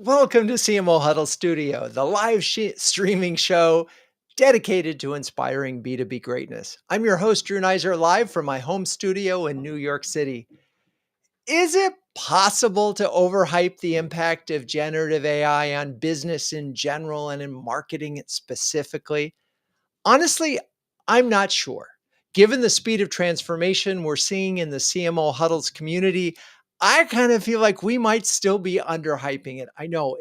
Welcome to CMO Huddles Studio, the live streaming show dedicated to inspiring B2B greatness. I'm your host, Ruane, live from my home studio in New York City. Is it possible to overhype the impact of generative AI on business in general and in marketing specifically? Honestly, I'm not sure. Given the speed of transformation we're seeing in the CMO Huddles community, I kind of feel like we might still be underhyping it. I know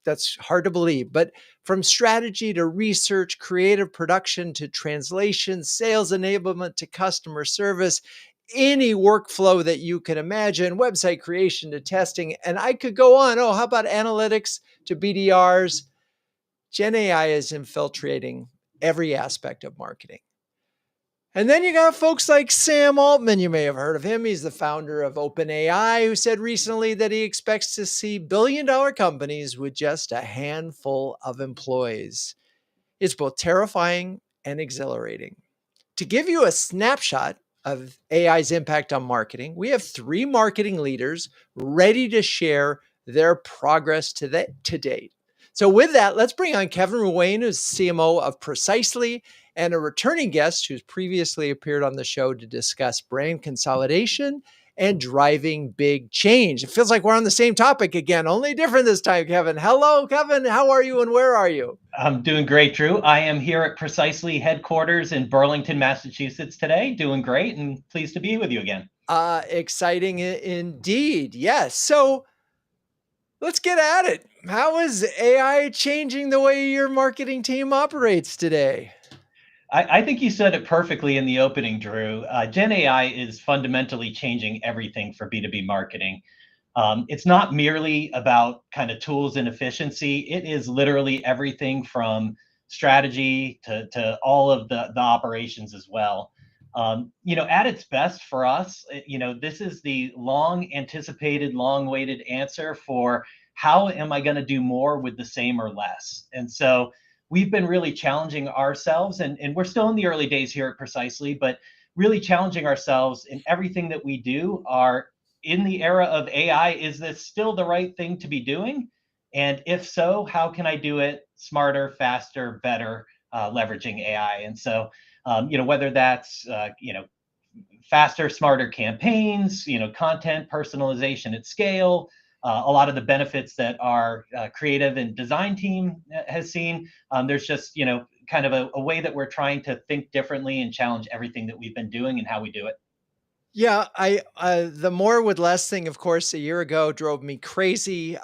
that's hard to believe, but from strategy to research, creative production to translation, sales enablement to customer service, any workflow that you can imagine, website creation to testing, and I could go on. Oh, how about analytics to BDRs? Gen AI is infiltrating every aspect of marketing. And then you got folks like Sam Altman. You may have heard of him. He's the founder of OpenAI, who said recently that he expects to see billion-dollar companies with just a handful of employees. It's both terrifying and exhilarating. To give you a snapshot of AI's impact on marketing, we have three marketing leaders ready to share their progress to date. So with that, let's bring on Kevin Ruane, who's CMO of Precisely, and a returning guest who's previously appeared on the show to discuss brand consolidation and driving big change. It feels like we're on the same topic again, only different this time, Kevin. Hello, Kevin. How are you and where are you? I'm doing great, Drew. I am here at Precisely headquarters in Burlington, Massachusetts today. Doing great and pleased to be with you again. Exciting indeed. Yes. So let's get at it. How is AI changing the way your marketing team operates today? I think you said it perfectly in the opening, Drew. Gen AI is fundamentally changing everything for B2B marketing. It's not merely about kind of tools and efficiency. It is literally everything from strategy to all of the operations as well. At its best for us, this is the long anticipated, long waited answer for how am I going to do more with the same or less? And so we've been really challenging ourselves, and we're still in the early days here at Precisely, but really challenging ourselves in everything that we do. Are in the era of AI, is this still the right thing to be doing? And if so, how can I do it smarter, faster, better, leveraging AI? And so, whether that's, faster, smarter campaigns, content personalization at scale, a lot of the benefits that our creative and design team has seen. There's just, kind of a way that we're trying to think differently and challenge everything that we've been doing and how we do it. Yeah, I the more with less thing, of course, a year ago drove me crazy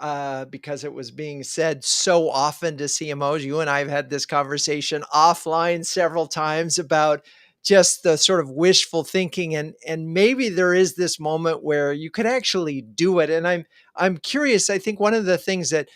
because it was being said so often to CMOs. You and I have had this conversation offline several times about just the sort of wishful thinking, and maybe there is this moment where you could actually do it. And I'm curious. I think one of the things that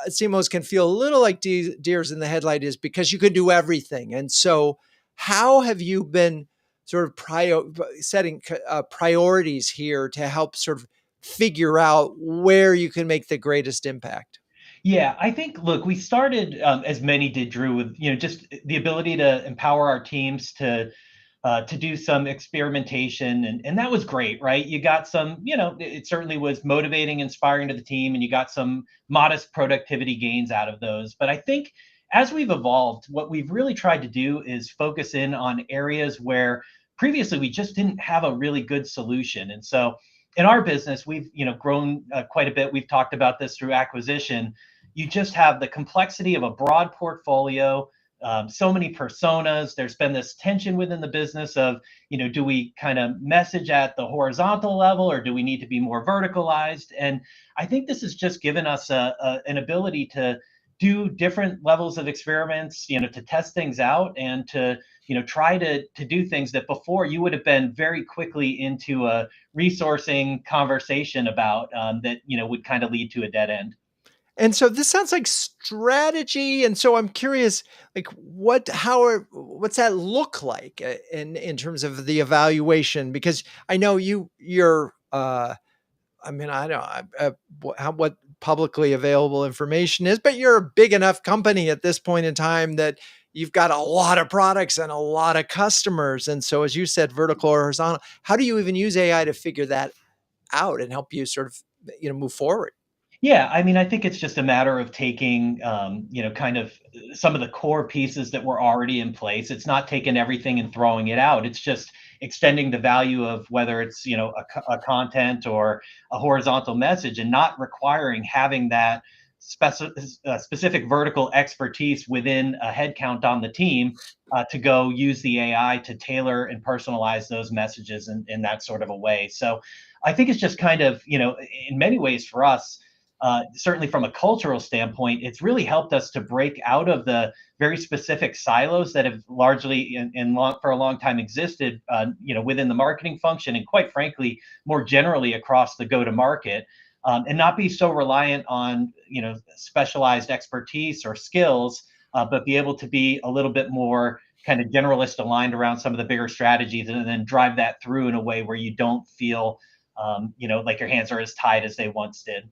CMOs can feel a little like deers in the headlight is because you can do everything. And so, how have you been sort of setting priorities here to help sort of figure out where you can make the greatest impact? Yeah, I think, look, we started, as many did, Drew, with just the ability to empower our teams to do some experimentation, and that was great, right? You got some, it certainly was motivating, inspiring to the team, and you got some modest productivity gains out of those. But I think as we've evolved, what we've really tried to do is focus in on areas where previously we just didn't have a really good solution. And so in our business, we've grown quite a bit. We've talked about this through acquisition. You just have the complexity of a broad portfolio, so many personas. There's been this tension within the business of, do we kind of message at the horizontal level or do we need to be more verticalized? And I think this has just given us an ability to do different levels of experiments, to test things out and to, try to do things that before you would have been very quickly into a resourcing conversation about, that, would kind of lead to a dead end. And so this sounds like strategy. And so I'm curious, like what's that look like in terms of the evaluation? Because I know you're, I mean, I don't what publicly available information is, but you're a big enough company at this point in time that you've got a lot of products and a lot of customers. And so, as you said, vertical or horizontal, how do you even use AI to figure that out and help you sort of, move forward? Yeah, I mean, I think it's just a matter of taking, kind of some of the core pieces that were already in place. It's not taking everything and throwing it out. It's just extending the value of whether it's, a content or a horizontal message, and not requiring having that specific vertical expertise within a headcount on the team to go use the AI to tailor and personalize those messages in that sort of a way. So I think it's just kind of, in many ways for us, certainly from a cultural standpoint, it's really helped us to break out of the very specific silos that have largely for a long time existed, within the marketing function, and quite frankly, more generally across the go-to-market, and not be so reliant on specialized expertise or skills, but be able to be a little bit more kind of generalist aligned around some of the bigger strategies, and then drive that through in a way where you don't feel like your hands are as tied as they once did.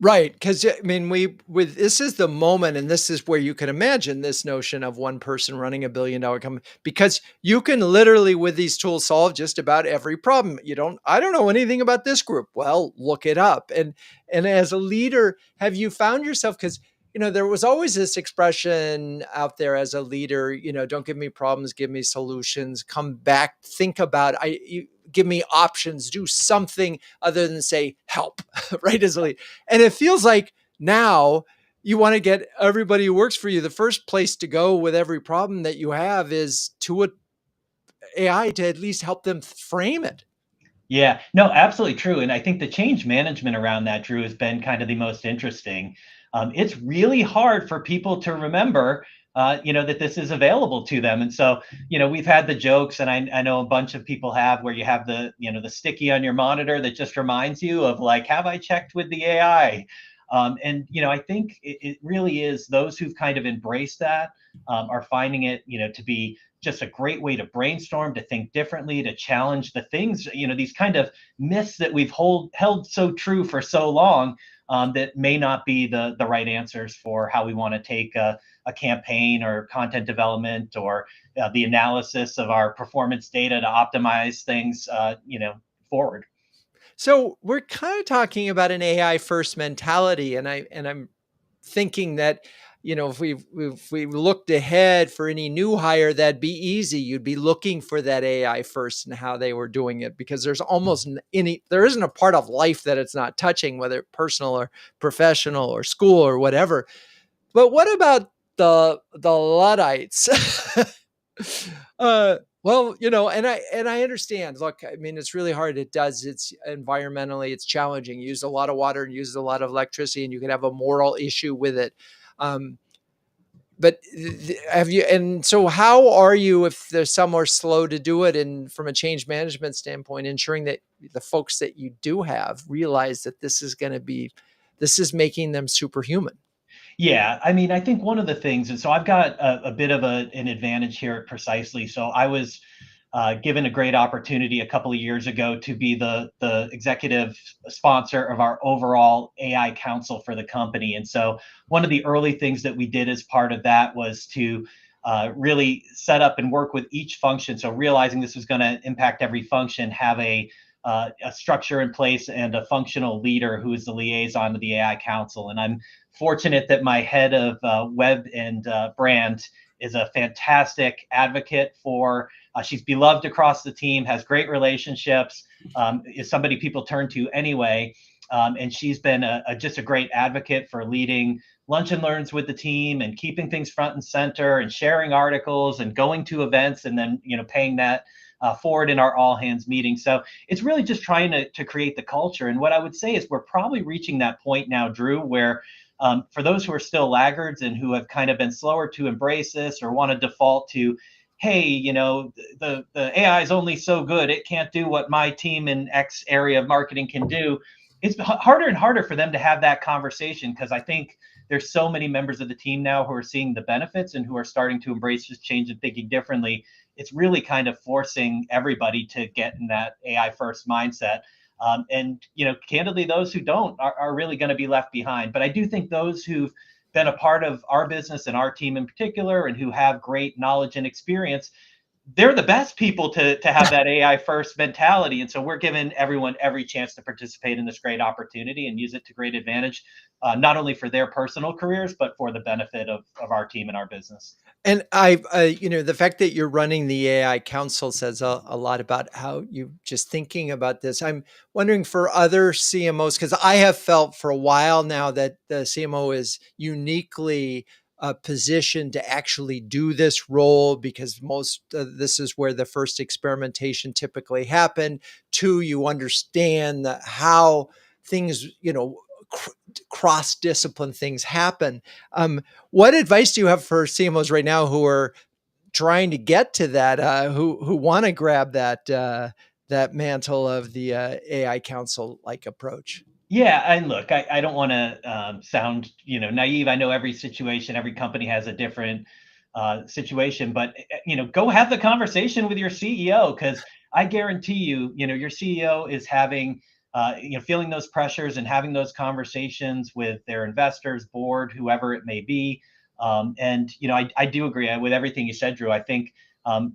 Right, because I mean, we with this is the moment, and this is where you can imagine this notion of one person running $1 billion company, because you can literally with these tools solve just about every problem. I don't know anything about this group. Well, look it up. And as a leader, have you found yourself, because there was always this expression out there as a leader, don't give me problems, give me solutions, come back, think about give me options, do something other than say help, right? As a leader. And it feels like now you want to get everybody who works for you, the first place to go with every problem that you have is to an AI to at least help them frame it. Yeah, no, absolutely true. And I think the change management around that, Drew, has been kind of the most interesting. It's really hard for people to remember, that this is available to them. And so, we've had the jokes, and I know a bunch of people have, where you have the sticky on your monitor that just reminds you of, like, have I checked with the AI? And, I think it really is those who've kind of embraced that are finding it, to be just a great way to brainstorm, to think differently, to challenge the things, these kind of myths that we've held so true for so long, that may not be the right answers for how we want to take a campaign or content development, or the analysis of our performance data to optimize things, forward. So we're kind of talking about an AI first mentality, and I'm thinking that if we looked ahead for any new hire, that'd be easy. You'd be looking for that AI first and how they were doing it, because there isn't a part of life that it's not touching, whether personal or professional or school or whatever. But what about the Luddites? Well, and I understand. Look, I mean, it's really hard. It's environmentally, it's challenging. You use a lot of water and uses a lot of electricity, and you can have a moral issue with it. Um, but have you? And so, how are you, if there's some are slow to do it, and from a change management standpoint, ensuring that the folks that you do have realize that this is making them superhuman? Yeah, I mean, I think one of the things, and so I've got a bit of an advantage here at Precisely. So I was given a great opportunity a couple of years ago to be the executive sponsor of our overall AI council for the company. And so one of the early things that we did as part of that was to really set up and work with each function. So realizing this was going to impact every function, have a structure in place and a functional leader who is the liaison to the AI council. And I'm fortunate that my head of web and brand is a fantastic advocate for. She's beloved across the team, has great relationships, is somebody people turn to anyway. And she's been just a great advocate for leading lunch and learns with the team, and keeping things front and center, and sharing articles, and going to events, and then paying that forward in our all hands meeting. So it's really just trying to create the culture. And what I would say is we're probably reaching that point now, Drew, where for those who are still laggards and who have kind of been slower to embrace this, or want to default to, hey, the AI is only so good, it can't do what my team in X area of marketing can do. It's harder and harder for them to have that conversation, because I think there's so many members of the team now who are seeing the benefits and who are starting to embrace this change and thinking differently. It's really kind of forcing everybody to get in that AI first mindset. And candidly, those who don't are really going to be left behind. But I do think those who've been a part of our business and our team in particular, and who have great knowledge and experience, they're the best people to have that AI first mentality. And so we're giving everyone every chance to participate in this great opportunity and use it to great advantage, not only for their personal careers, but for the benefit of our team and our business. And the fact that you're running the AI council says a lot about how you just thinking about this. I'm wondering for other CMOs, because I have felt for a while now that the CMO is uniquely positioned to actually do this role because this is where the first experimentation typically happened. Two, you understand how things, cross discipline things happen. What advice do you have for CMOs right now who are trying to get to that, who want to grab that mantle of the AI council like approach? Yeah, and look, I don't want to sound naive. I know every situation, every company has a different situation, but go have the conversation with your CEO, because I guarantee your CEO is having feeling those pressures and having those conversations with their investors, board, whoever it may be. And I do agree with everything you said, Drew. I think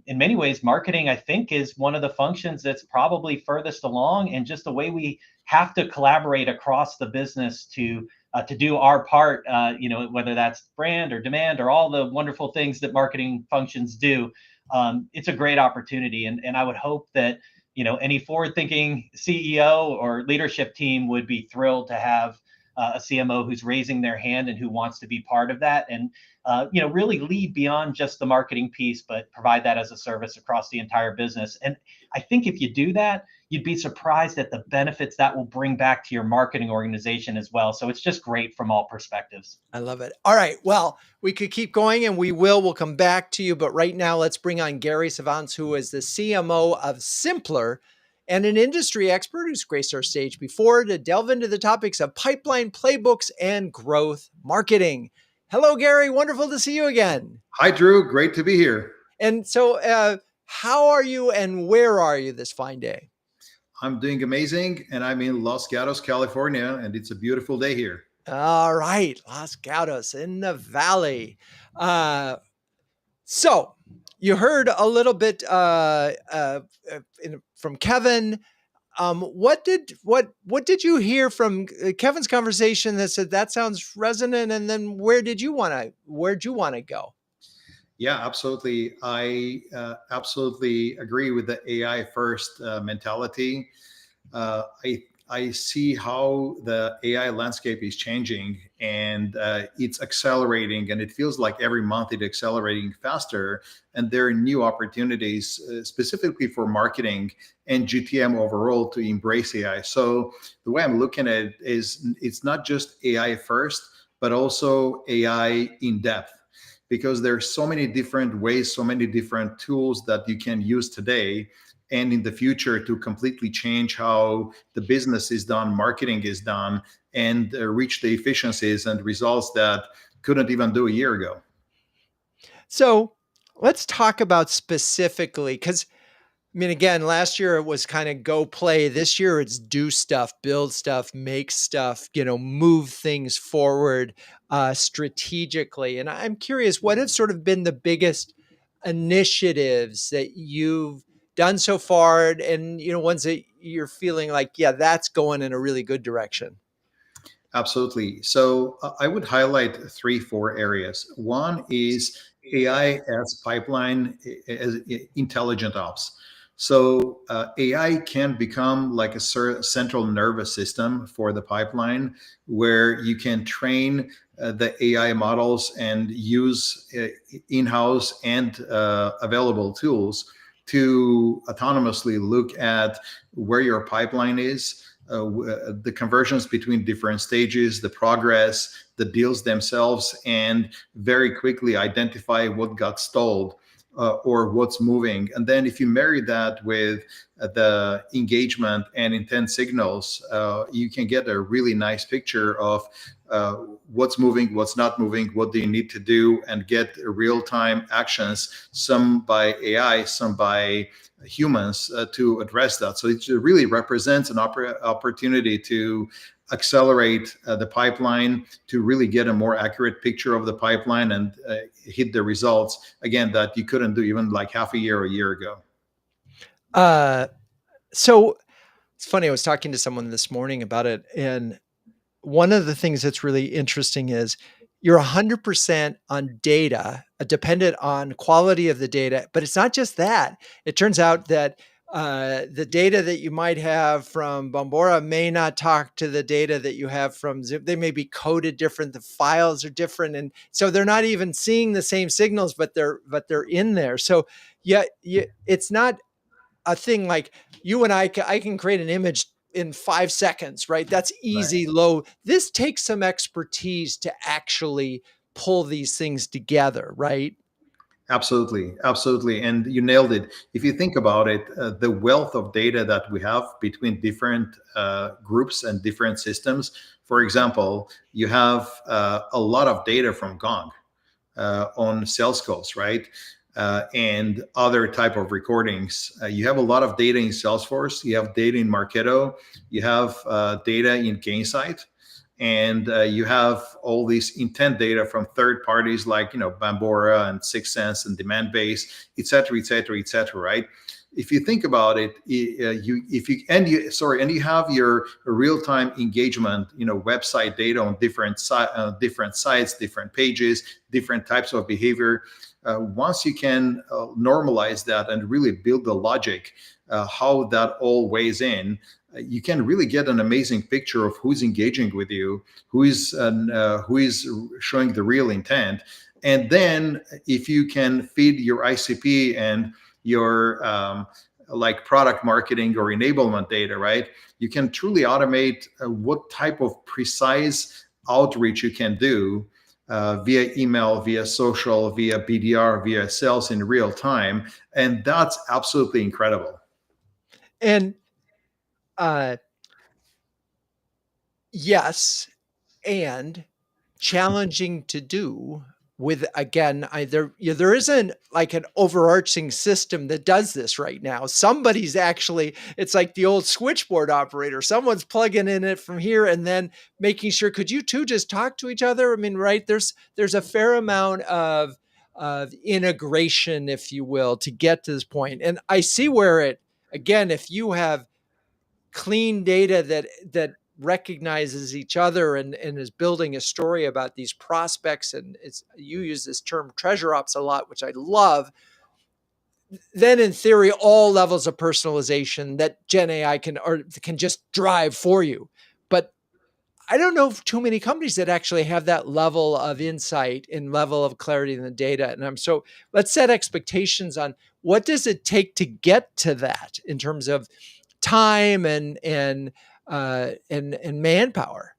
in many ways, marketing, I think, is one of the functions that's probably furthest along, and just the way we have to collaborate across the business to do our part, whether that's brand or demand or all the wonderful things that marketing functions do. It's a great opportunity, and I would hope that any forward-thinking CEO or leadership team would be thrilled to have a CMO who's raising their hand and who wants to be part of that, and really lead beyond just the marketing piece, but provide that as a service across the entire business. And I think if you do that, you'd be surprised at the benefits that will bring back to your marketing organization as well. So it's just great from all perspectives. I love it. All right. Well, we could keep going and we will. We'll come back to you. But right now, let's bring on Gary Sevounts, who is the CMO of Simpplr and an industry expert who's graced our stage before to delve into the topics of pipeline playbooks and growth marketing. Hello, Gary. Wonderful to see you again. Hi, Drew. Great to be here. And so, how are you and where are you this fine day? I'm doing amazing, and I'm in Los Gatos, California, and it's a beautiful day here. All right, Los Gatos in the valley. So you heard a little bit from Kevin. What did you hear from Kevin's conversation that said that sounds resonant? And then where'd you want to go? Yeah, absolutely. I absolutely agree with the AI first mentality. I see how the AI landscape is changing, and it's accelerating, and it feels like every month it's accelerating faster. And there are new opportunities specifically for marketing and GTM overall to embrace AI. So the way I'm looking at it is it's not just AI first, but also AI in depth, because there's so many different ways, so many different tools that you can use today and in the future to completely change how the business is done, marketing is done, and reach the efficiencies and results that couldn't even do a year ago. So let's talk about specifically, because I mean, again, last year it was kind of go play. This year it's do stuff, build stuff, make stuff, move things forward strategically. And I'm curious, what have sort of been the biggest initiatives that you've done so far, and ones that you're feeling like, yeah, that's going in a really good direction? Absolutely. So I would highlight 3, 4 areas. One is AI as pipeline, as intelligent ops. So AI can become like a central nervous system for the pipeline, where you can train the AI models and use in-house and available tools to autonomously look at where your pipeline is, the conversions between different stages, the progress, the deals themselves, and very quickly identify what got stalled or what's moving. And then if you marry that with the engagement and intent signals, you can get a really nice picture of what's moving, what's not moving, what do you need to do, and get real-time actions, some by AI, some by humans, to address that. So it really represents an opportunity to accelerate the pipeline to really get a more accurate picture of the pipeline and hit the results again that you couldn't do even like half a year or a year ago. So it's funny. I was talking to someone this morning about it, and one of the things that's really interesting is you're 100% on data, dependent on quality of the data. But it's not just that. It turns out that the data that you might have from Bombora may not talk to the data that you have from Zoom. They may be coded different. The files are different, and so they're not even seeing the same signals, but they're in there. So yeah, it's not a thing like you and I can create an image in 5 seconds, right? That's easy, low. This takes some expertise to actually pull these things together, right? Absolutely, absolutely. And you nailed it. If you think about it, the wealth of data that we have between different groups and different systems. For example, you have a lot of data from Gong on sales calls, right? And other type of recordings. You have a lot of data in Salesforce. You have data in Marketo. You have data in Gainsight. And you have all this intent data from third parties like Bambora and Sixth Sense and Demandbase, et cetera, et cetera, et cetera, right? If you think about it, you have your real-time engagement, website data on different sites, different pages, different types of behavior. Once you can normalize that and really build the logic, how that all weighs in, you can really get an amazing picture of who's engaging with you, who is showing the real intent. And then if you can feed your ICP and your like product marketing or enablement data, right, you can truly automate what type of precise outreach you can do via email, via social, via BDR, via sales in real time. And that's absolutely incredible. And yes, and challenging to do with, again, there isn't like an overarching system that does this right now. Somebody's actually, it's like the old switchboard operator. Someone's plugging in it from here and then making sure, could you two just talk to each other? I mean, right, there's a fair amount of integration, if you will, to get to this point. And I see where it, again, if you have clean data that recognizes each other and is building a story about these prospects, and you use this term treasure ops a lot, which I love, then in theory all levels of personalization that Gen AI can just drive for you. But I don't know of too many companies that actually have that level of insight and level of clarity in the data. And so let's set expectations on what does it take to get to that in terms of time and manpower.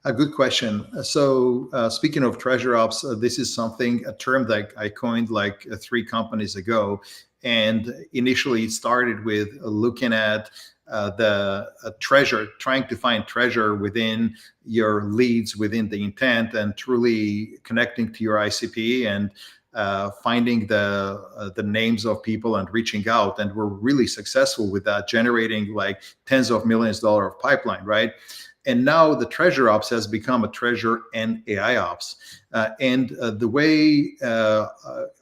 A good question. So speaking of treasure ops, this is a term that I coined like 3 companies ago. And initially it started with looking at the treasure, trying to find treasure within your leads, within the intent, and truly connecting to your ICP and finding the names of people and reaching out. And we're really successful with that, generating like tens of millions of dollars of pipeline, right? And now the treasure ops has become a treasure and AI ops. The way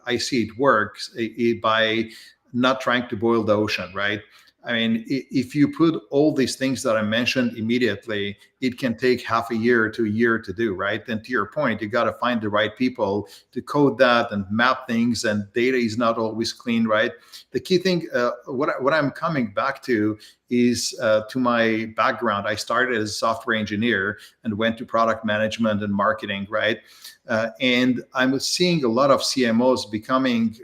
I see it works by not trying to boil the ocean, right? I mean, if you put all these things that I mentioned immediately, it can take half a year to a year to do, right? And to your point, you got to find the right people to code that and map things, and data is not always clean, right? The key thing, what I'm coming back to is to my background. I started as a software engineer and went to product management and marketing, right? And I'm seeing a lot of CMOs becoming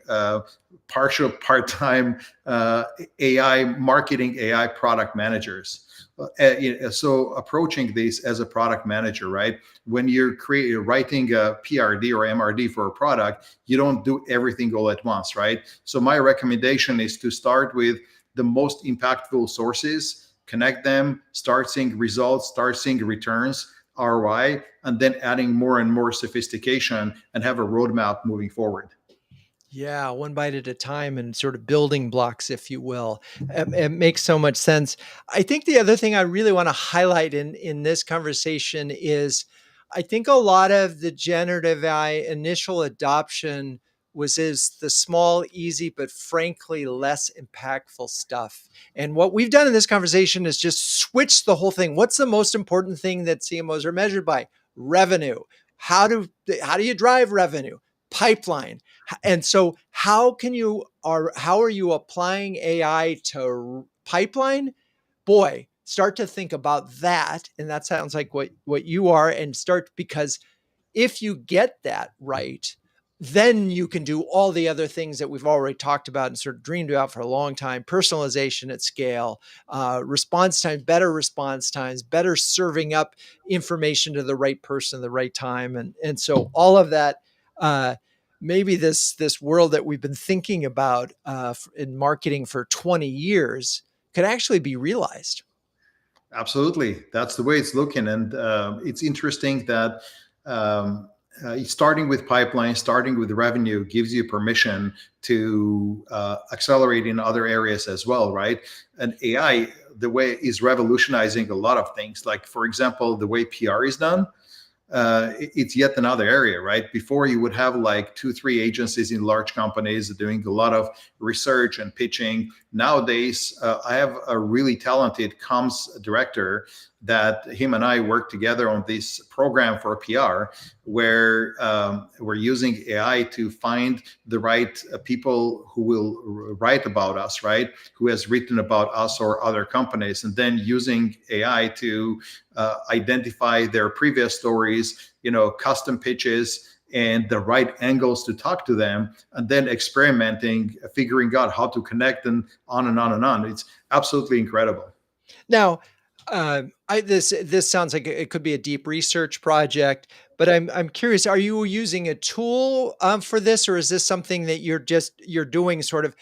partial part-time AI marketing, AI product managers. So approaching this as a product manager, right? When you're writing a PRD or MRD for a product, you don't do everything all at once, right? So my recommendation is to start with the most impactful sources, connect them, start seeing results, start seeing returns, ROI, and then adding more and more sophistication and have a roadmap moving forward. Yeah, one bite at a time and sort of building blocks, if you will. It makes so much sense. I think the other thing I really want to highlight in this conversation is I think a lot of the generative AI initial adoption was is the small, easy, but frankly less impactful stuff. And what we've done in this conversation is just switch the whole thing. What's the most important thing that CMOs are measured by? Revenue. How do you drive revenue? Pipeline. And so how are you applying AI to pipeline? Boy, start to think about that. And that sounds like what you are, and start, because if you get that right, then you can do all the other things that we've already talked about and sort of dreamed about for a long time: personalization at scale, response times, better serving up information to the right person at the right time. And so all of that, uh, maybe this world that we've been thinking about in marketing for 20 years could actually be realized. Absolutely, that's the way it's looking, and it's interesting that starting with pipeline, starting with revenue, gives you permission to accelerate in other areas as well, right? And AI, the way is revolutionizing a lot of things. Like, for example, the way PR is done, it's yet another area, right? Before, you would have like 2 3 agencies in large companies doing a lot of research and pitching. Nowadays, I have a really talented comms director that him and I work together on this program for PR, where we're using AI to find the right people who will write about us, right? Who has written about us or other companies, and then using AI to identify their previous stories, custom pitches, and the right angles to talk to them, and then experimenting, figuring out how to connect, and on and on and on. It's absolutely incredible. Now, this sounds like it could be a deep research project, but I'm curious: are you using a tool for this, or is this something that you're doing sort of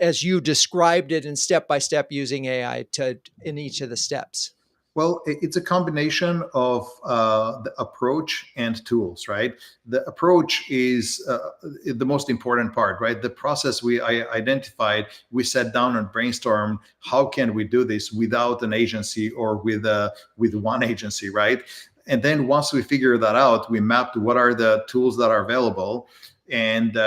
as you described it, and step by step using AI to in each of the steps? Well, it's a combination of the approach and tools, right? The approach is the most important part, right? The process I identified, we sat down and brainstormed, how can we do this without an agency or with one agency, right? And then once we figure that out, we mapped what are the tools that are available. And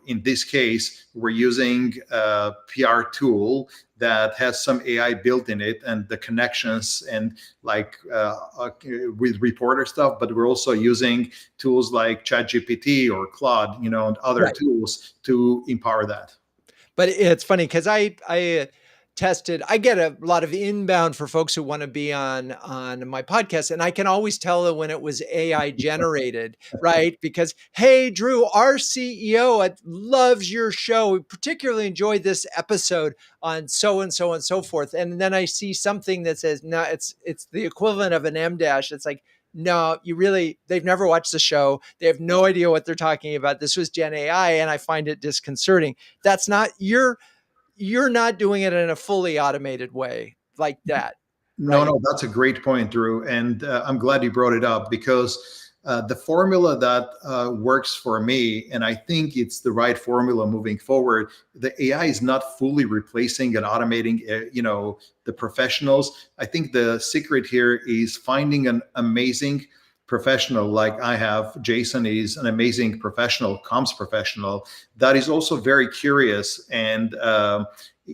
in this case, we're using a PR tool that has some AI built in it, and the connections, and like with reporter stuff. But we're also using tools like ChatGPT or Claude, and other Right. tools to empower that. But it's funny because I get a lot of inbound for folks who want to be on my podcast, and I can always tell when it was AI generated, right? Because, hey, Drew, our CEO loves your show. We particularly enjoyed this episode on so and so and so forth. And then I see something that says, no, it's the equivalent of an M dash. It's like, no, they've never watched the show. They have no idea what they're talking about. This was Gen AI, and I find it disconcerting. That's not you're not doing it in a fully automated way like that, No, right? no, that's a great point, Drew. And I'm glad you brought it up, because the formula that works for me, and I think it's the right formula moving forward, the AI is not fully replacing and automating, the professionals. I think the secret here is finding an amazing professional. Like I have, Jason is an amazing professional, comms professional, that is also very curious and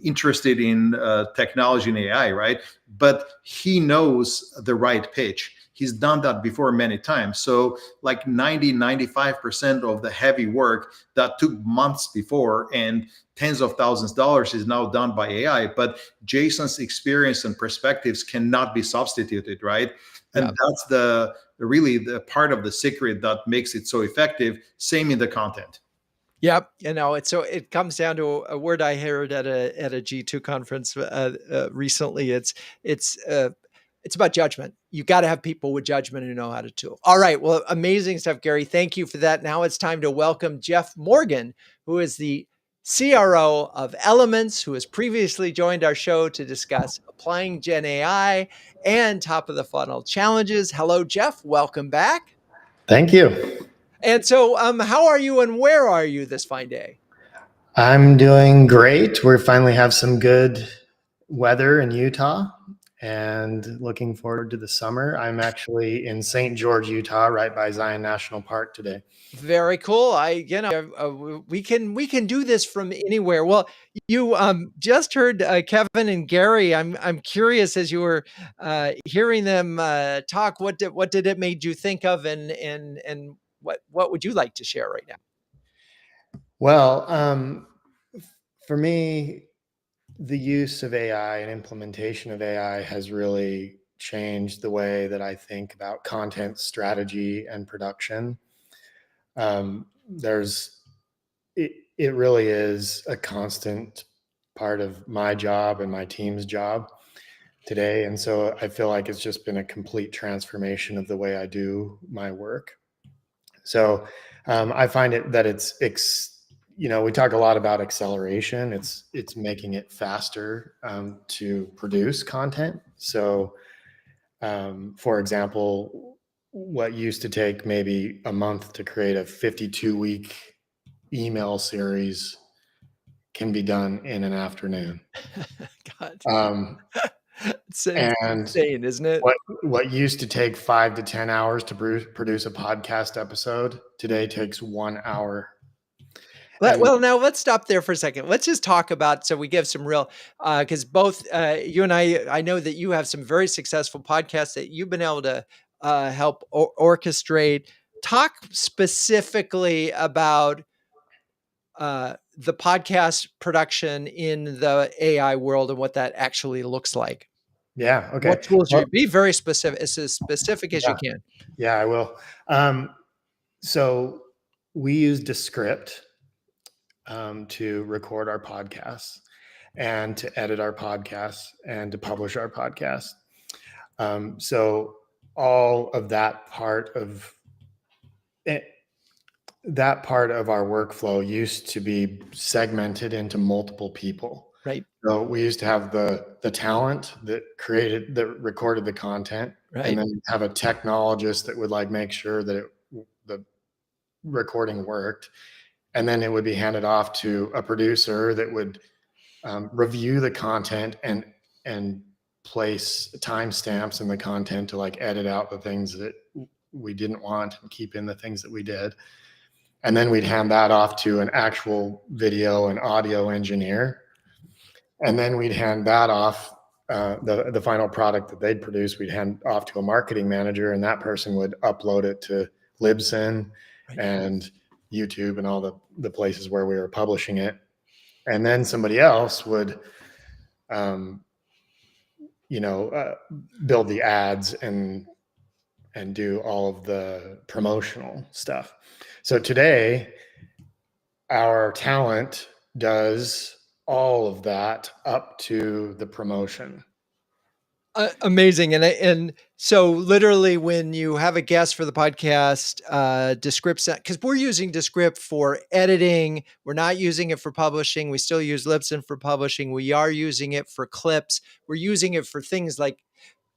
interested in technology and AI, right? But he knows the right pitch. He's done that before many times. So like 95% of the heavy work that took months before and tens of thousands of dollars is now done by AI. But Jason's experience and perspectives cannot be substituted, right? And Yeah. that's really the part of the secret that makes it so effective. Same in the content. Yep. It comes down to a word I heard at a G2 conference recently. It's about judgment. You got to have people with judgment who know how to tool. All right. Well, amazing stuff, Gary. Thank you for that. Now it's time to welcome Jeff Morgan, who is the CRO of Elements, who has previously joined our show to discuss applying Gen AI and top of the funnel challenges. Hello, Jeff. Welcome back. Thank you. And so, how are you and where are you this fine day? I'm doing great. We finally have some good weather in Utah and looking forward to the summer. I'm actually in St. George, Utah, right by Zion National Park today. Very cool. We can do this from anywhere. Well, you just heard Kevin and Gary. I'm curious as you were hearing them talk. What did it made you think of, and what would you like to share right now? Well, for me, the use of AI and implementation of AI has really changed the way that I think about content strategy and production. There's it really is a constant part of my job and my team's job today. And so I feel like it's just been a complete transformation of the way I do my work. So I find it that we talk a lot about acceleration. It's making it faster to produce content. So, for example, what used to take maybe a month to create a 52-week email series can be done in an afternoon. God, it's And insane, isn't it? what used to take 5 to 10 hours to produce a podcast episode today takes 1 hour. Well, now let's stop there for a second. Let's just talk about, so we give some real, because both you and I know that you have some very successful podcasts that you've been able to help orchestrate. Talk specifically about the podcast production in the AI world and what that actually looks like. Yeah. Okay. What tools Well, you be very specific, as specific as you can. yeah, I will. So we use Descript to record our podcasts and to edit our podcasts and to publish our podcasts. So all of that part of it, that part of our workflow used to be segmented into multiple people. Right. So we used to have the talent that recorded the content, Right. and then have a technologist that would make sure that the recording worked, and then it would be handed off to a producer that would review the content and place timestamps in the content to edit out the things that we didn't want and keep in the things that we did. And then we'd hand that off to an actual video and audio engineer. And then we'd hand that off, the final product that they'd produce, we'd hand off to a marketing manager, and that person would upload it to Libsyn and YouTube and all the places where we were publishing it. And then somebody else would, build the ads and do all of the promotional stuff. So today, our talent does all of that up to the promotion. Amazing. And so literally when you have a guest for the podcast, Descript, because we're using Descript for editing, we're not using it for publishing. We still use Libsyn for publishing. We are using it for clips. We're using it for things like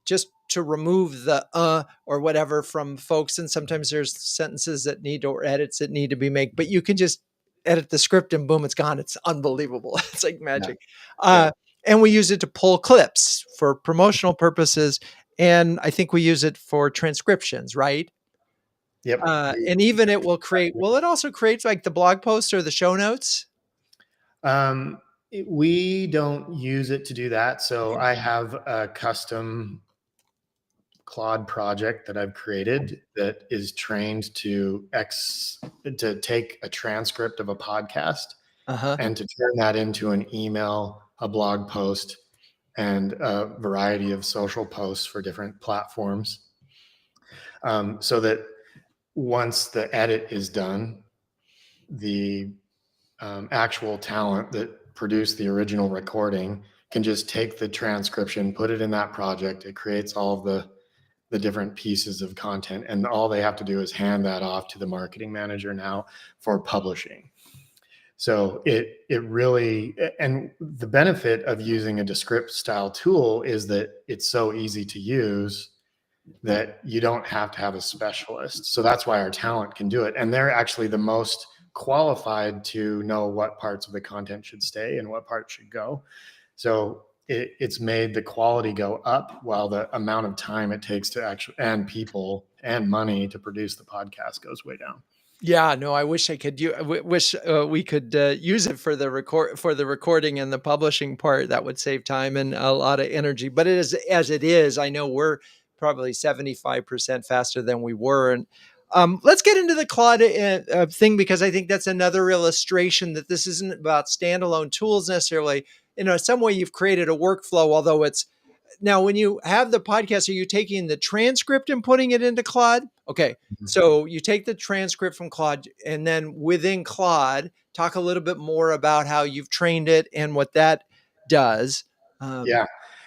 just to remove the or whatever from folks. And sometimes there's sentences that need, or edits that need to be made, but you can just edit the script and boom, it's gone. It's unbelievable. It's like magic. Yeah. And we use it to pull clips for promotional purposes. And I think we use it for transcriptions, right? Yep. And even it also creates like the blog posts or the show notes? We don't use it to do that. So I have a custom Claude project that I've created that is trained to take a transcript of a podcast and to turn that into an email, a blog post, and a variety of social posts for different platforms. So that once the edit is done, the actual talent that produced the original recording can just take the transcription, put it in that project. It creates all of the different pieces of content, and all they have to do is hand that off to the marketing manager now for publishing. So it really, and the benefit of using a Descript style tool is that it's so easy to use that you don't have to have a specialist. So that's why our talent can do it. And they're actually the most qualified to know what parts of the content should stay and what parts should go. So it's made the quality go up while the amount of time it takes to actually, and people and money to produce the podcast goes way down. Yeah, no, I wish I could. Wish we could use it for the recording and the publishing part. That would save time and a lot of energy. But it is as it is. I know we're probably 75% faster than we were. And let's get into the Claude thing, because I think that's another illustration that this isn't about standalone tools necessarily. Some way you've created a workflow, although it's now when you have the podcast, are you taking the transcript and putting it into Claude? Okay. So you take the transcript from Claude, and then within Claude, talk a little bit more about how you've trained it and what that does.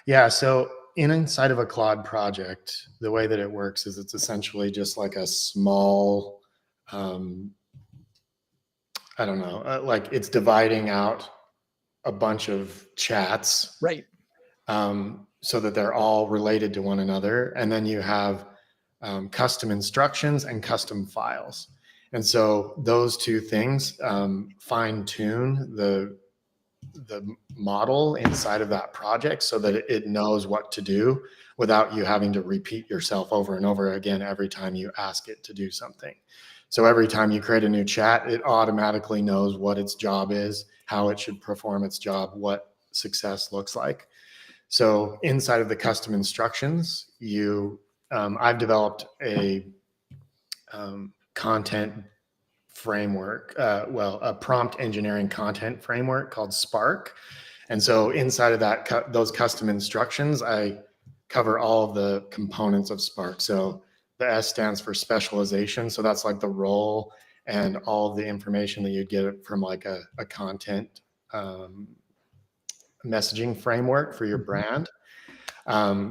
Yeah. So inside of a Claude project, the way that it works is it's essentially just like a small, I don't know, like it's dividing out a bunch of chats, right? So that they're all related to one another. And then you have custom instructions and custom files. And so those two things fine tune the model inside of that project so that it knows what to do without you having to repeat yourself over and over again every time you ask it to do something. So every time you create a new chat, it automatically knows what its job is, how it should perform its job, what success looks like. So inside of the custom instructions, I've developed a content framework, a prompt engineering content framework called Spark. And so inside of that, those custom instructions, I cover all of the components of Spark. So the S stands for specialization. So that's like the role and all of the information that you'd get from like a content messaging framework for your brand.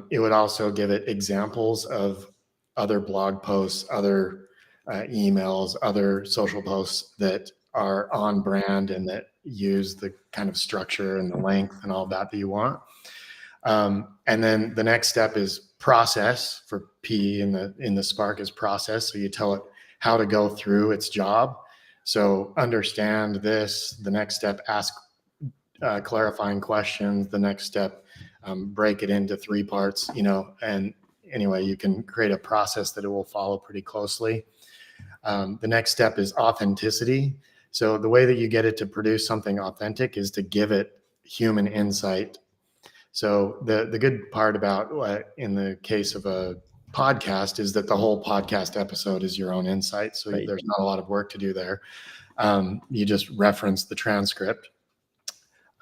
It would also give it examples of other blog posts, other emails, other social posts that are on brand and that use the kind of structure and the length and all that you want. And then the next step is process. For P in the Spark is process. So you tell it how to go through its job. So understand this. The next step, ask clarifying questions. The next step, break it into 3 parts. And anyway, you can create a process that it will follow pretty closely. The next step is authenticity. So the way that you get it to produce something authentic is to give it human insight. So the good part about in the case of a podcast is that the whole podcast episode is your own insight. So right. There's not a lot of work to do there. You just reference the transcript.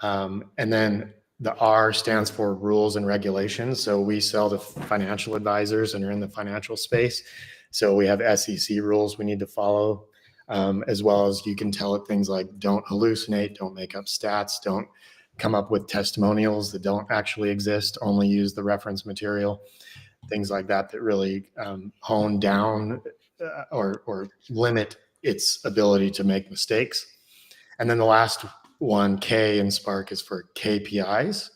And then the R stands for rules and regulations. So we sell to financial advisors and are in the financial space. So we have SEC rules we need to follow, as well as you can tell it things like don't hallucinate, don't make up stats, don't come up with testimonials that don't actually exist, only use the reference material, things like that really hone down or limit its ability to make mistakes. And then the last one, K in Spark, is for KPIs.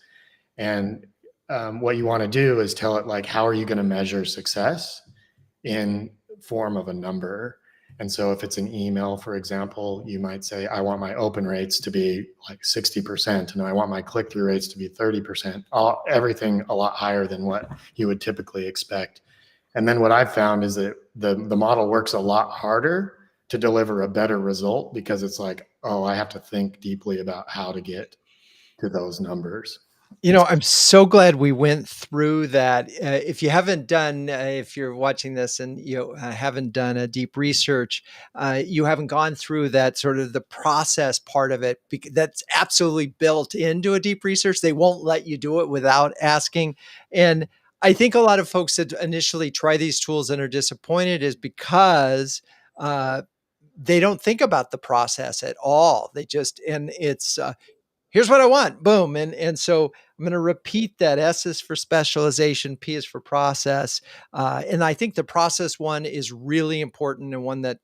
And what you want to do is tell it like, how are you going to measure success in form of a number? And so if it's an email, for example, you might say, I want my open rates to be like 60%, and I want my click-through rates to be 30%, everything a lot higher than what you would typically expect. And then what I've found is that the model works a lot harder to deliver a better result, because it's like, oh, I have to think deeply about how to get to those numbers. I'm so glad we went through that. If you haven't done, if you're watching this and you haven't done a deep research, you haven't gone through that sort of the process part of it. That's absolutely built into a deep research. They won't let you do it without asking. And I think a lot of folks that initially try these tools and are disappointed is because they don't think about the process at all. They just, and it's, here's what I want, boom. And so I'm going to repeat that. S is for specialization, P is for process. And I think the process one is really important, and one that,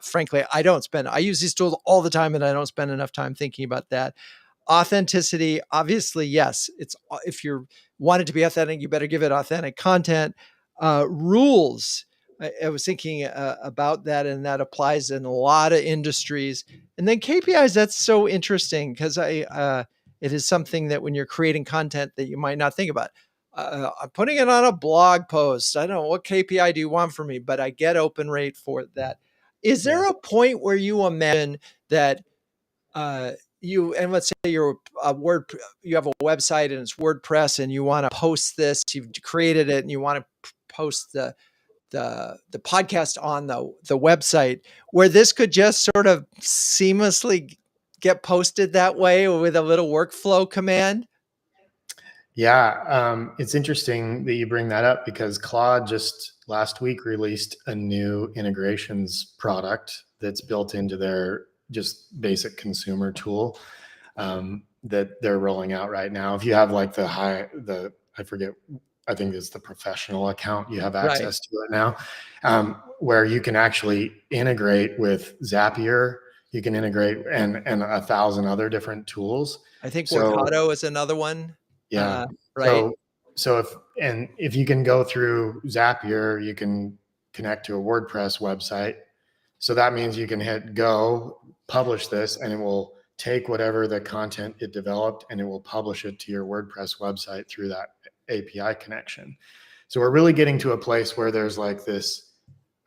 frankly, I use these tools all the time and I don't spend enough time thinking about that. authenticity, obviously, yes. It's if you want it to be authentic, you better give it authentic content. Rules. I was thinking about that, and that applies in a lot of industries. And then KPIs. That's so interesting because it is something that when you're creating content that you might not think about. I'm putting it on a blog post. I don't know what KPI do you want from me, but I get open rate for that. Is there a point where you imagine that and let's say you're you have a website and it's WordPress and you want to post this, you've created it and you want to post the podcast on the website, where this could just sort of seamlessly get posted that way with a little workflow command? Yeah, it's interesting that you bring that up because Claude just last week released a new integrations product that's built into their just basic consumer tool that they're rolling out right now. If you have like I forget, I think it's the professional account, you have access to it now, where you can actually integrate with Zapier. You can integrate and 1,000 other different tools. I think Workato is another one. Yeah. Right. So if you can go through Zapier, you can connect to a WordPress website. So that means you can hit go, publish this, and it will take whatever the content it developed and it will publish it to your WordPress website through that API connection. So we're really getting to a place where there's like this,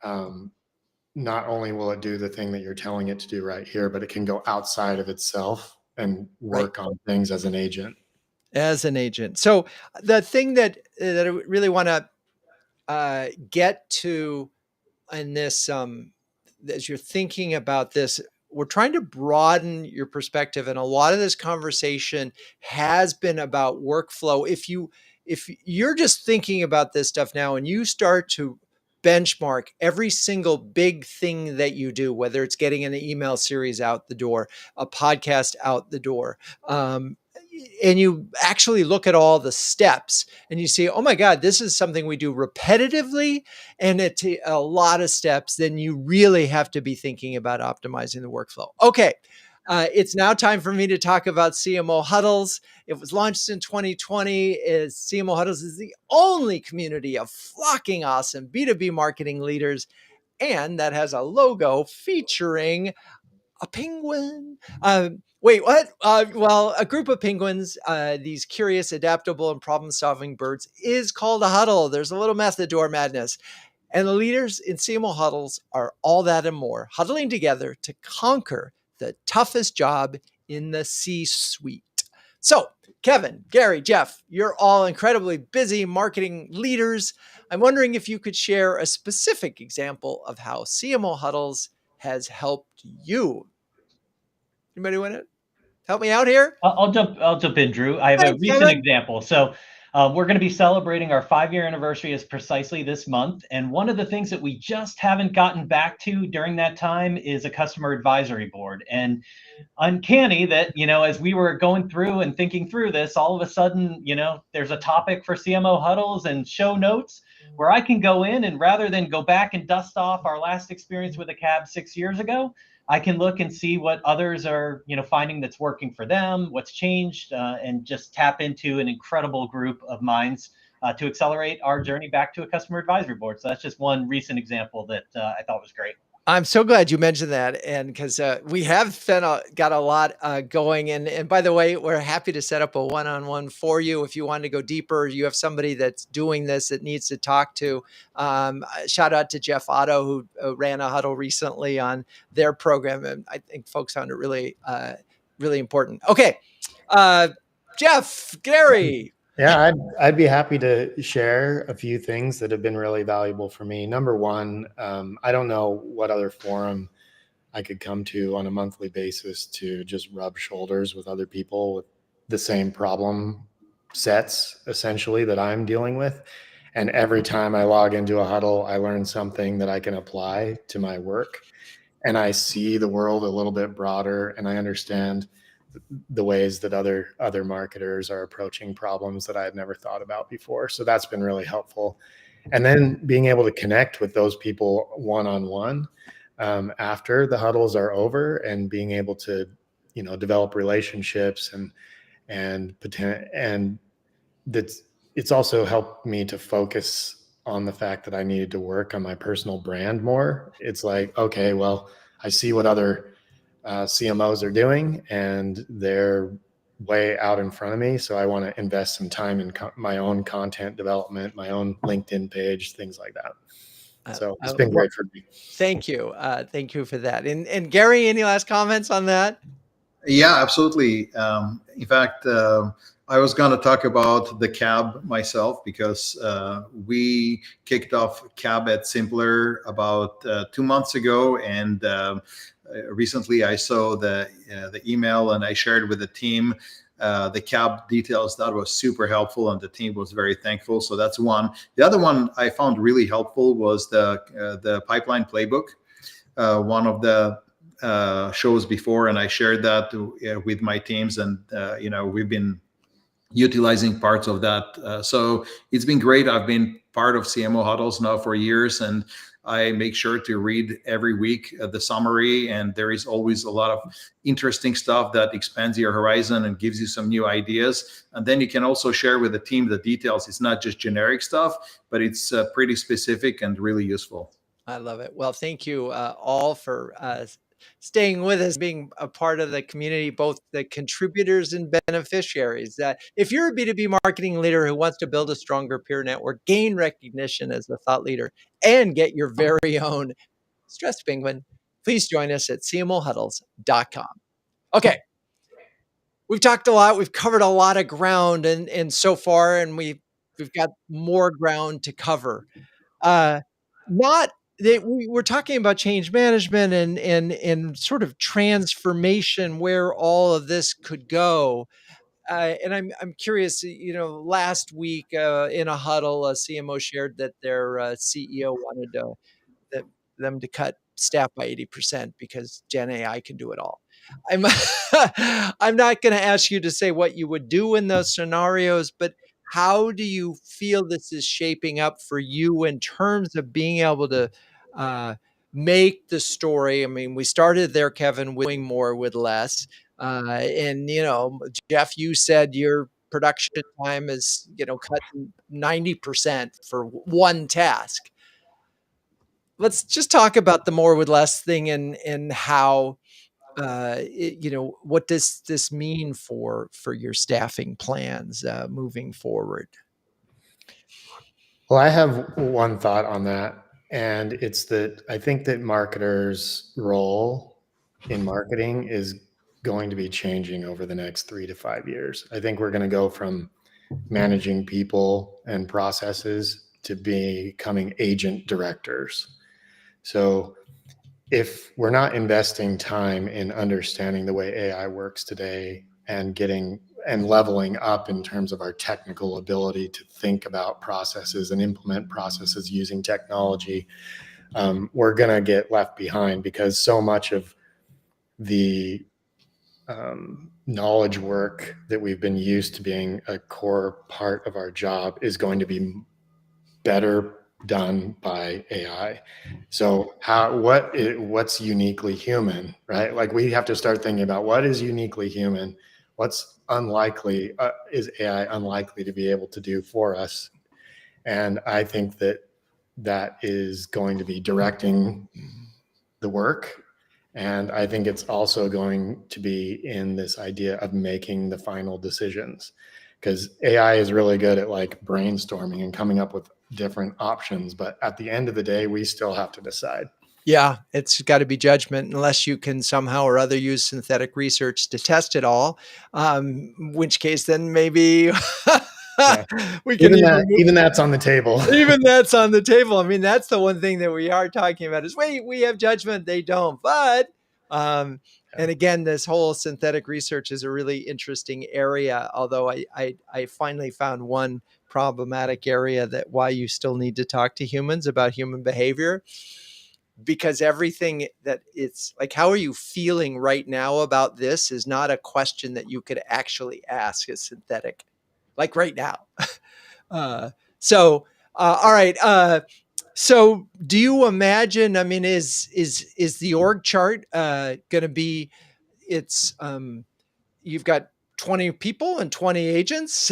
not only will it do the thing that you're telling it to do right here, but it can go outside of itself and work on things as an agent. So the thing that I really want to get to in this, as you're thinking about this, we're trying to broaden your perspective, and a lot of this conversation has been about workflow. If you're just thinking about this stuff now, and you start to benchmark every single big thing that you do, whether it's getting an email series out the door, a podcast out the door, and you actually look at all the steps and you see, oh my God, this is something we do repetitively and it's a lot of steps, then you really have to be thinking about optimizing the workflow. Okay. It's now time for me to talk about CMO Huddles. It was launched in 2020. CMO Huddles is the only community of flocking awesome B2B marketing leaders, and that has a logo featuring a penguin. Wait, what? Well, a group of penguins, these curious, adaptable, and problem-solving birds, is called a huddle. There's a little method to our madness. And the leaders in CMO Huddles are all that and more, huddling together to conquer the toughest job in the C-suite. So, Kevin, Gary, Jeff, you're all incredibly busy marketing leaders. I'm wondering if you could share a specific example of how CMO Huddles has helped you. Anybody want to help me out here? I'll jump in, Drew. I have a recent example. So we're going to be celebrating our 5-year anniversary is precisely this month. And one of the things that we just haven't gotten back to during that time is a customer advisory board. And uncanny that, as we were going through and thinking through this, all of a sudden, there's a topic for CMO Huddles and show notes where I can go in, and rather than go back and dust off our last experience with a cab 6 years ago, I can look and see what others are, finding that's working for them, what's changed, and just tap into an incredible group of minds to accelerate our journey back to a customer advisory board. So that's just one recent example that I thought was great. I'm so glad you mentioned that, and because we have got a lot going. And by the way, we're happy to set up a one-on-one for you if you want to go deeper. You have somebody that's doing this that needs to talk to. Shout out to Jeff Otto, who ran a huddle recently on their program, and I think folks found it really, really important. Okay, Jeff, Gary. Yeah, I'd be happy to share a few things that have been really valuable for me. Number one, I don't know what other forum I could come to on a monthly basis to just rub shoulders with other people with the same problem sets, essentially, that I'm dealing with. And every time I log into a huddle, I learn something that I can apply to my work. And I see the world a little bit broader, and I understand the ways that other marketers are approaching problems that I had never thought about before. So that's been really helpful. And then being able to connect with those people one-on-one after the huddles are over, and being able to develop relationships and that's it's also helped me to focus on the fact that I needed to work on my personal brand more. It's like, okay, well, I see what other CMOs are doing, and they're way out in front of me. So I want to invest some time in my own content development, my own LinkedIn page, things like that. So it's been great for me. Thank you. Thank you for that. And Gary, any last comments on that? Yeah, absolutely. In fact, I was going to talk about the cab myself because we kicked off cab at Simpplr about 2 months ago, and recently I saw the email and I shared with the team the cab details. That was super helpful, and the team was very thankful. So that's one. The other one I found really helpful was the pipeline playbook. One of the shows before, and I shared that with my teams, and we've been utilizing parts of that. So it's been great. I've been part of CMO Huddles now for years, and I make sure to read every week the summary, and there is always a lot of interesting stuff that expands your horizon and gives you some new ideas. And then you can also share with the team the details. It's not just generic stuff, but it's pretty specific and really useful. I love it. Well, thank you all for staying with us, being a part of the community, both the contributors and beneficiaries. If you're a B2B marketing leader who wants to build a stronger peer network, gain recognition as a thought leader, and get your very own Stress Penguin, please join us at cmohuddles.com. Okay. We've talked a lot. We've covered a lot of ground and so far, and we've got more ground to cover. Not that we're talking about change management and sort of transformation, where all of this could go. And I'm curious. Last week in a huddle, a CMO shared that their CEO wanted them to cut staff by 80% because Gen AI can do it all. I'm I'm not going to ask you to say what you would do in those scenarios, but how do you feel this is shaping up for you in terms of being able to uh, make the story? I mean, we started there, Kevin, with doing more with less. And, Jeff, you said your production time is, cut 90% for one task. Let's just talk about the more with less thing and how what does this mean for your staffing plans moving forward? Well, I have one thought on that, and it's that I think that marketers' role in marketing is going to be changing over the next 3 to 5 years. I think we're going to go from managing people and processes to becoming agent directors. So if we're not investing time in understanding the way AI works today and leveling up in terms of our technical ability to think about processes and implement processes using technology, we're going to get left behind, because so much of the knowledge work that we've been used to being a core part of our job is going to be better done by AI. So what's uniquely human, right? Like, we have to start thinking about what is uniquely human, what's unlikely, is AI unlikely to be able to do for us. And I think that is going to be directing the work. And I think it's also going to be in this idea of making the final decisions, because AI is really good at like brainstorming and coming up with different options. But at the end of the day, we still have to decide. Yeah, it's got to be judgment, unless you can somehow or other use synthetic research to test it all. In which case, then maybe Yeah. we can even that's on the table. Even that's on the table. I mean, that's the one thing that we are talking about is we have judgment, they don't. But and again, this whole synthetic research is a really interesting area. Although I finally found one problematic area, that why you still need to talk to humans about human behavior, because everything that it's like, how are you feeling right now about this, is not a question that you could actually ask a synthetic, like right now. All right. So do you imagine, I mean, is the org chart going to be, it's you've got 20 people and 20 agents.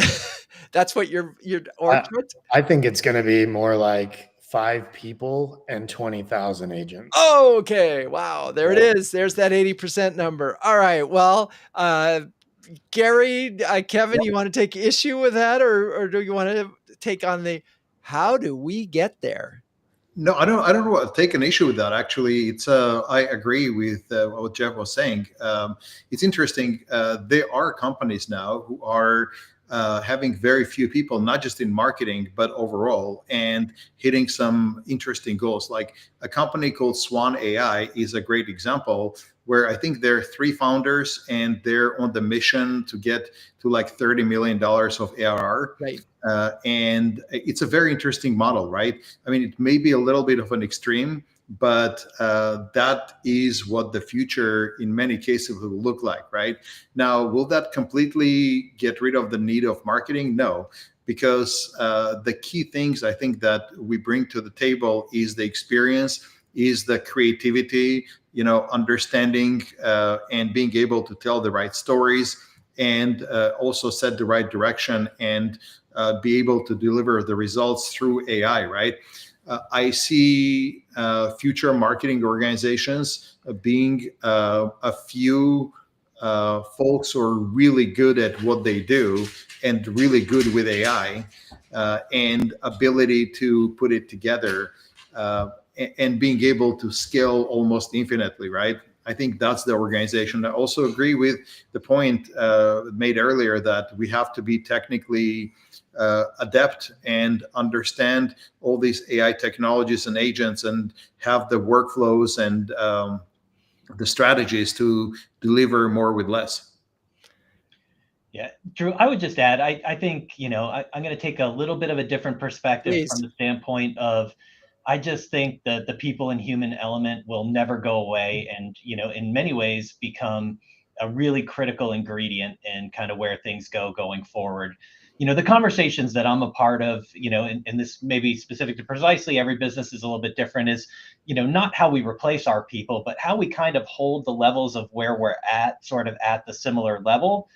That's what your org chart. I think it's going to be more like 5 people and 20,000 agents. Oh, okay. Wow. There it is. There's that 80% number. All right. Well, Gary, Kevin, you want to take issue with that, or do you want to take on the how do we get there? No, I don't. I don't want to take an issue with that. Actually, it's. I agree with what Jeff was saying. It's interesting. There are companies now who are having very few people, not just in marketing but overall, and hitting some interesting goals. Like a company called Swan AI is a great example, where I think there are 3 founders and they're on the mission to get to like $30 million of ARR. Right. And it's a very interesting model, right? I mean, it may be a little bit of an extreme, but that is what the future in many cases will look like, right? Now, will that completely get rid of the need of marketing? No, because the key things I think that we bring to the table is the experience, is the creativity, understanding and being able to tell the right stories, and also set the right direction and be able to deliver the results through AI, right? I see future marketing organizations being a few folks who are really good at what they do and really good with AI and ability to put it together and being able to scale almost infinitely, right? I think that's the organization. I also agree with the point made earlier that we have to be technically adept and understand all these AI technologies and agents and have the workflows and the strategies to deliver more with less. Yeah, Drew, I would just add, I think, I'm going to take a little bit of a different perspective Please. from the standpoint of, I just think that the people and human element will never go away and, in many ways become a really critical ingredient in kind of where things go going forward. The conversations that I'm a part of, and this may be specific to Precisely, every business is a little bit different, is, not how we replace our people, but how we kind of hold the levels of where we're at, sort of at the similar level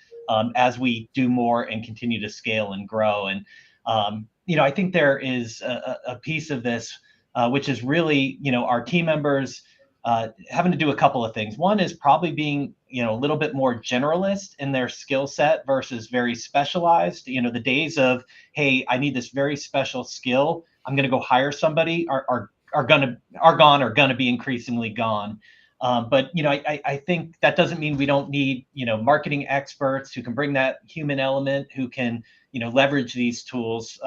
as we do more and continue to scale and grow. And, I think there is a piece of this which is really, our team members having to do a couple of things. One is probably being, a little bit more generalist in their skill set versus very specialized. The days of, hey, I need this very special skill, I'm going to go hire somebody are gone, are going to be increasingly gone. But I think that doesn't mean we don't need marketing experts who can bring that human element, who can leverage these tools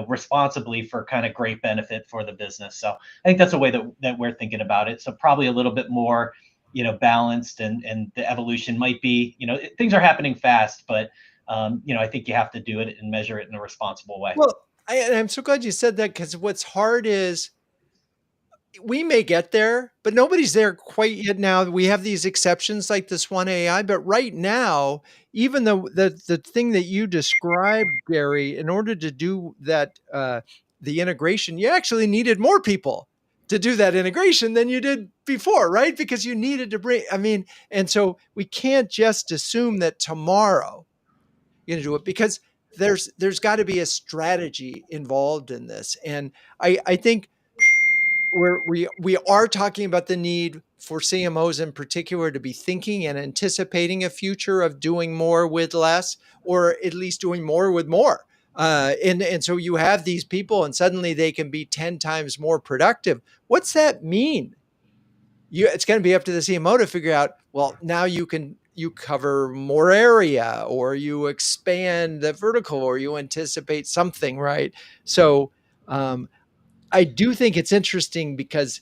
responsibly for kind of great benefit for the business. So I think that's a way that we're thinking about it. So probably a little bit more balanced, and the evolution might be things are happening fast, but I think you have to do it and measure it in a responsible way. Well, I'm so glad you said that, because what's hard is we may get there, but nobody's there quite yet. Now we have these exceptions like this one AI, but right now, even though the thing that you described, Gary, in order to do that, the integration, you actually needed more people to do that integration than you did before, right? Because you needed to bring, and so we can't just assume that tomorrow you're going to do it, because there's got to be a strategy involved in this. And I think we are talking about the need for CMOs in particular to be thinking and anticipating a future of doing more with less, or at least doing more with more. And so you have these people and suddenly they can be 10 times more productive. What's that mean? It's going to be up to the CMO to figure out, well, now you cover more area, or you expand the vertical, or you anticipate something, right? So, I do think it's interesting, because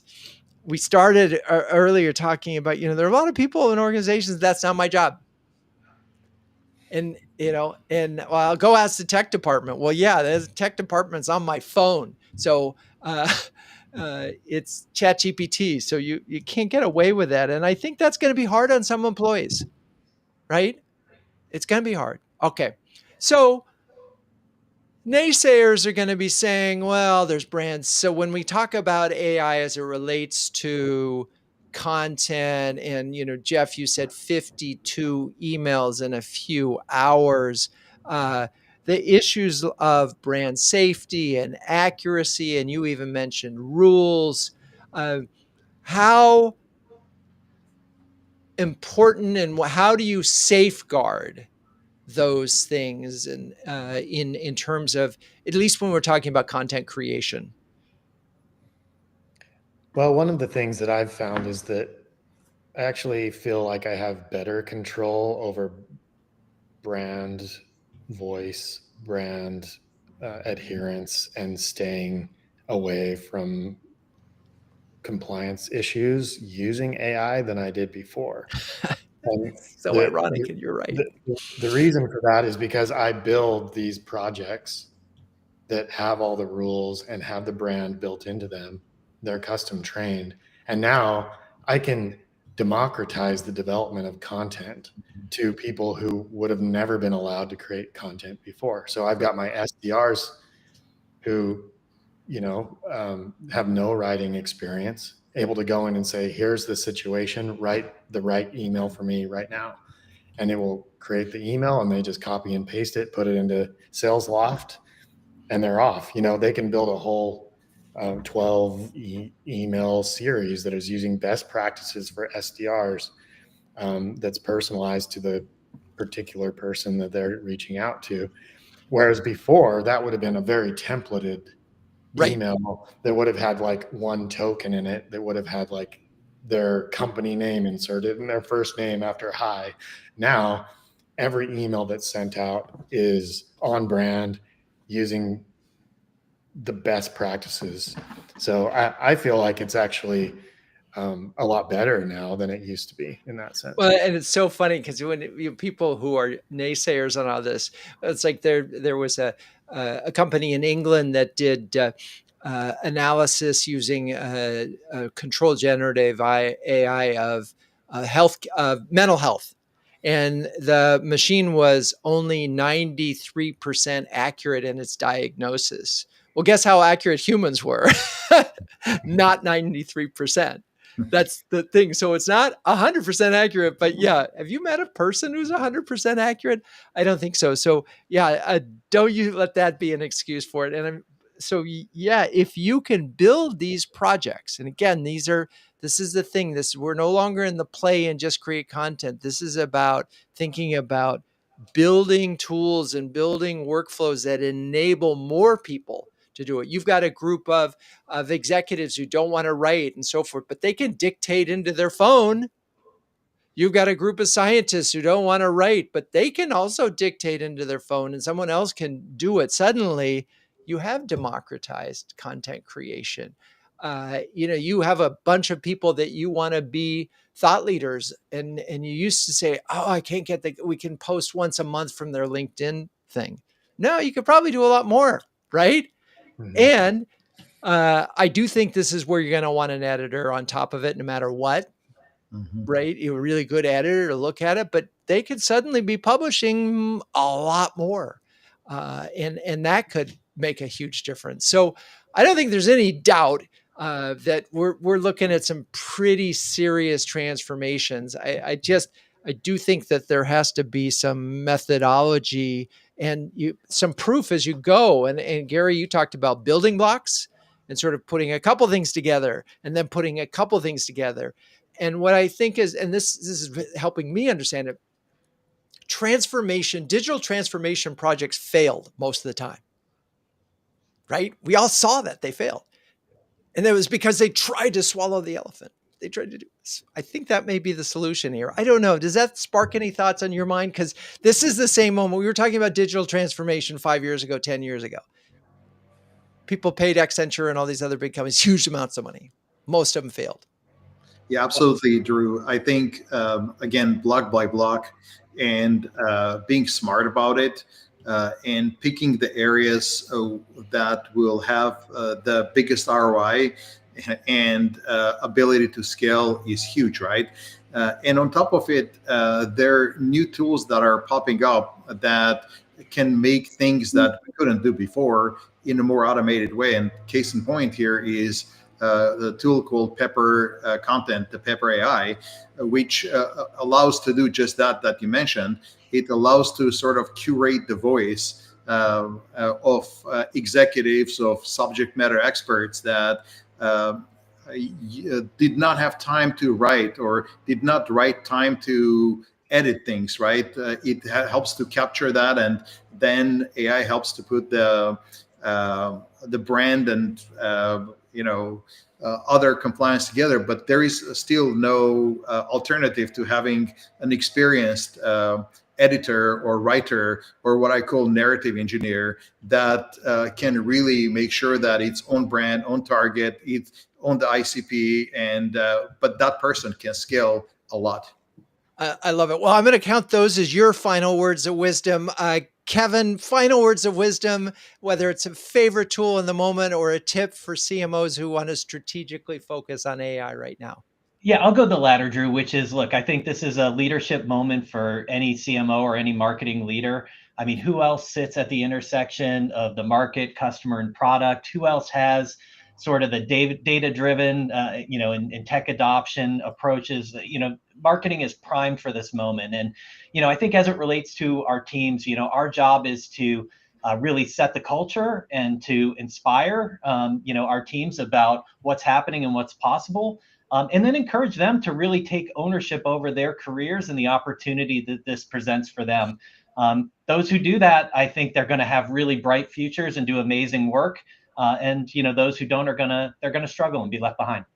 we started earlier talking about, there are a lot of people in organizations, that's not my job. And, well, I'll go ask the tech department. Well, yeah, the tech department's on my phone. So it's ChatGPT. So you can't get away with that. And I think that's going to be hard on some employees, right? It's going to be hard. Okay. So naysayers are going to be saying, well, there's brands. So when we talk about AI as it relates to content. And, Jeff, you said 52 emails in a few hours. The issues of brand safety and accuracy, and you even mentioned rules. How important and how do you safeguard those things, and in terms of, at least when we're talking about content creation? Well, one of the things that I've found is that I actually feel like I have better control over brand voice, brand adherence, and staying away from compliance issues using AI than I did before. And So ironic, and you're right. The reason for that is because I build these projects that have all the rules and have the brand built into them. They're custom trained. And now I can democratize the development of content to people who would have never been allowed to create content before. So I've got my SDRs who, have no writing experience, able to go in and say, here's the situation, write the right email for me right now. And it will create the email, and they just copy and paste it, put it into SalesLoft, and they're off. They can build a whole 12 email series that is using best practices for SDRs, that's personalized to the particular person that they're reaching out to. Whereas before, that would have been a very templated email that would have had like one token in it, that would have had like their company name inserted and their first name after hi. Now, every email that's sent out is on brand, using the best practices. So I feel like it's actually a lot better now than it used to be in that sense. Well, and it's so funny because when people who are naysayers on all this, it's like there was a company in England that did analysis using controlled generative AI of mental health. And the machine was only 93% accurate in its diagnosis. Well, guess how accurate humans were? Not 93%. That's the thing. So it's not 100% accurate, but yeah, have you met a person who's 100% accurate? I don't think so. So yeah, don't you let that be an excuse for it. And yeah, if you can build these projects, and again, this is the thing, we're no longer in the play and just create content. This is about thinking about building tools and building workflows that enable more people to do it. You've got a group of executives who don't want to write and so forth, but they can dictate into their phone. You've got a group of scientists who don't want to write, but they can also dictate into their phone, and someone else can do it. Suddenly, you have democratized content creation. You have a bunch of people that you want to be thought leaders, and you used to say, "Oh, I can't get we can post once a month from their LinkedIn thing." No, you could probably do a lot more, right? Mm-hmm. And I do think this is where you're going to want an editor on top of it, no matter what. Mm-hmm. Right? You're a really good editor to look at it, but they could suddenly be publishing a lot more. And that could make a huge difference. So I don't think there's any doubt that we're looking at some pretty serious transformations. I do think that there has to be some methodology and some proof as you go. And Gary, you talked about building blocks and sort of putting a couple things together and then putting a couple things together. And what I think is, and this is helping me understand it, digital transformation projects failed most of the time, right? We all saw that they failed. And it was because they tried to swallow the elephant. They tried to do this. I think that may be the solution here. I don't know. Does that spark any thoughts on your mind? Because this is the same moment. We were talking about digital transformation 5 years ago, 10 years ago. People paid Accenture and all these other big companies huge amounts of money. Most of them failed. Yeah, absolutely, Drew. I think, again, block by block, and being smart about it, and picking the areas that will have the biggest ROI and ability to scale is huge, right? And on top of it, there are new tools that are popping up that can make things that we couldn't do before in a more automated way. And case in point here is the tool called Pepper Content, the Pepper AI, which allows to do just that you mentioned. It allows to sort of curate the voice of executives, of subject matter experts that did not have time to write or did not write time to edit things, right? It helps to capture that, and then AI helps to put the brand and other compliance together. But there is still no alternative to having an experienced editor or writer, or what I call narrative engineer, that can really make sure that it's on brand, on target, it's on the ICP, and but that person can scale a lot. I love it. Well, I'm going to count those as your final words of wisdom. Kevin, final words of wisdom, whether it's a favorite tool in the moment or a tip for CMOs who want to strategically focus on AI right now. Yeah, I'll go the latter, Drew, which is, look, I think this is a leadership moment for any CMO or any marketing leader. I mean, who else sits at the intersection of the market, customer, and product? Who else has sort of the data-driven, and tech adoption approaches? Marketing is primed for this moment. And, I think as it relates to our teams, our job is to really set the culture and to inspire, our teams about what's happening and what's possible. And then encourage them to really take ownership over their careers and the opportunity that this presents for them. Those who do that, I think they're going to have really bright futures and do amazing work. And those who don't they're gonna struggle and be left behind.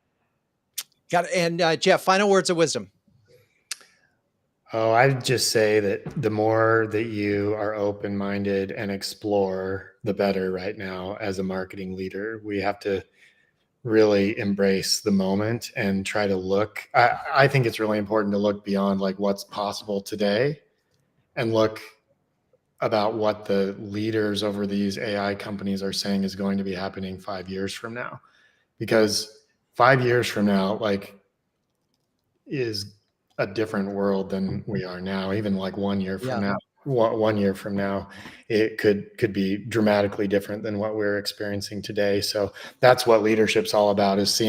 Got it. And Jeff, final words of wisdom. Oh, I'd just say that the more that you are open-minded and explore, the better right now as a marketing leader. We have to really embrace the moment and try to look. I think it's really important to look beyond like what's possible today and look about what the leaders over these AI companies are saying is going to be happening 5 years from now. Because 5 years from now, like, is a different world than we are now. Even like 1 year from now, 1 year from now, it could be dramatically different than what we're experiencing today. So that's what leadership's all about, is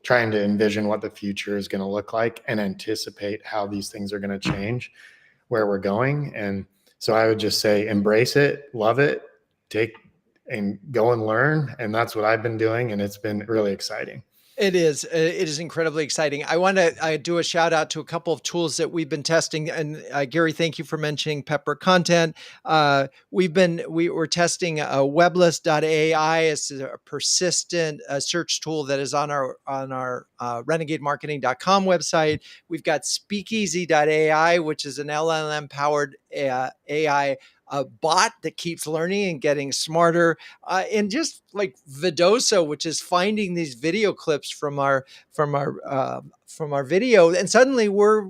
trying to envision what the future is going to look like and anticipate how these things are going to change, where we're going. And so I would just say, embrace it, love it, take and go and learn. And that's what I've been doing. And it's been really exciting. It is incredibly exciting. I want to do a shout out to a couple of tools that we've been testing. And Gary, thank you for mentioning Pepper Content. We're testing Webless.ai. It's a persistent search tool that is on our renegademarketing.com website. We've got Speakeasy.ai, which is an LLM powered AI bot that keeps learning and getting smarter, and just like Vidosa, which is finding these video clips from our video, and suddenly we're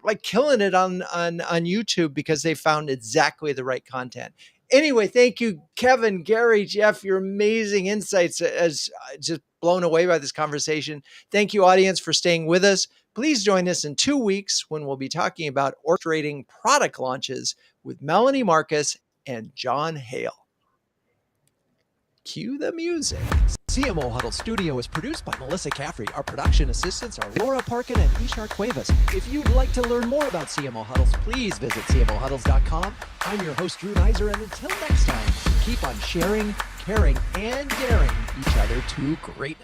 like killing it on YouTube because they found exactly the right content. Anyway, thank you, Kevin, Gary, Jeff, your amazing insights. As just blown away by this conversation. Thank you, audience, for staying with us. Please join us in 2 weeks when we'll be talking about orchestrating product launches with Melanie Marcus and John Hale. Cue the music. CMO Huddles Studio is produced by Melissa Caffrey. Our production assistants are Laura Parkin and Ishar Cuevas. If you'd like to learn more about CMO Huddles, please visit CMOHuddles.com. I'm your host, Drew Neiser, and until next time, keep on sharing, caring, and daring each other to greatness.